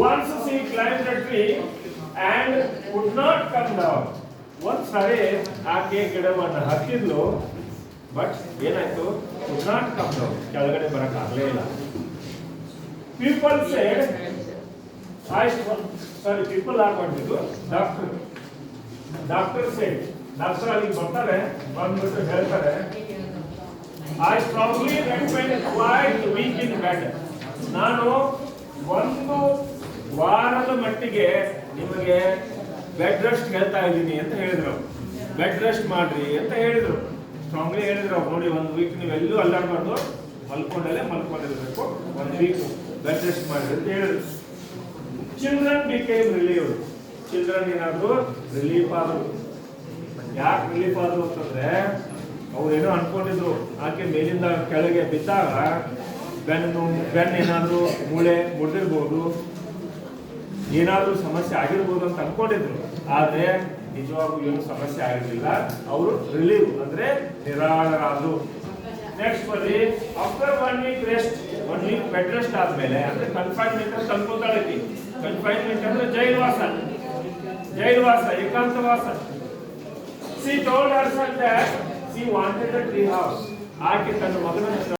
Once she climbed the tree and could not come down. ಒಂದ್ ಸಾರಿ ಆಕೆ ಗಿಡವನ್ನು ಹತ್ತಿದ್ಲು, but ಏನಾಯ್ತು, could not come down, ಕೆಳಗಡೆ ಬರಕ್ ಆಗ್ಲೇ ಇಲ್ಲ. People said, people are ಬಂದಿದ್ದು ಡಾಕ್ಟರ್ said, ಡಾಕ್ಟರ್ ಅಲ್ಲಿ ಬರ್ತಾರೆ, ಬಂದ್ಬಿಟ್ಟು ಹೇಳ್ತಾರೆ, I strongly recommend quite week in bed. ನಾನು ಒಂದು ವಾರದ ಮಟ್ಟಿಗೆ ನಿಮಗೆ ಬೆಡ್ ರೆಸ್ಟ್ ಹೇಳ್ತಾ ಇದ್ದೀನಿ ಅಂತ ಹೇಳಿದ್ರು. ಬೆಡ್ ರೆಸ್ಟ್ ಮಾಡ್ರಿ ಅಂತ ಹೇಳಿದ್ರು, ಸ್ಟ್ರಾಂಗ್ಲಿ ಹೇಳಿದ್ರು ಅವ್ರು. ನೋಡಿ, ಒಂದು ವೀಕ್ ನೀವೆಲ್ಲೂ ಅಲ್ಲಾಡಬಾರ್ದು, ಮಲ್ಕೊಂಡಿರ್ಬೇಕು, ಒಂದು ವೀಕ್ ಬೆಡ್ ರೆಸ್ಟ್ ಮಾಡ್ರಿ ಅಂತ ಹೇಳಿದ್ರು. Children became relieve. ಚಿಲ್ಡ್ರನ್ ಏನಾದ್ರು ರಿಲೀಫ್ ಆದ್ರು. ಯಾಕೆ ರಿಲೀಫ್ ಆದ್ರು ಅಂತಂದ್ರೆ, ಅವ್ರೇನೋ ಅನ್ಕೊಂಡಿದ್ರು ಆಕೆ ಮೇಲಿಂದ ಕೆಳಗೆ ಬಿದ್ದಾಗ ಬೆನ್ನು ಏನಾದ್ರು ಮೂಳೆ ಮುರಿದಿರ್ಬೋದು, ಏನಾದ್ರೂ ಸಮಸ್ಯೆ ಆಗಿರ್ಬೋದು ಅಂತ ಅನ್ಕೊಂಡಿದ್ರು. ಆದ್ರೆ ನಿಜವಾಗ್ಲೂ ಏನು ಸಮಸ್ಯೆ ಆಗಿರ್ಲಿಲ್ಲ. ಅವರು ರಿಲೀವ್ ಅಂದ್ರೆ ನಿರಾಳರಾದ್ರು. ನೆಕ್ಸ್ಟ್ ಬನ್ನಿ, after 1 week rest, 1 week bed rest ಆದ್ಮೇಲೆ, ಅಂದ್ರೆ ಕನ್ಫೈನ್ಮೆಂಟ್ ಅಂತ ಅನ್ಕೋತಾಳೆ. ಕನ್ಫೈನ್ಮೆಂಟ್ ಅಂದ್ರೆ ಜೈಲವಾಸ, ಏಕಾಂತವಾಸ. She told herself that she wanted a tree house. ಆಕೆ ತನ್ನ ಮಗನ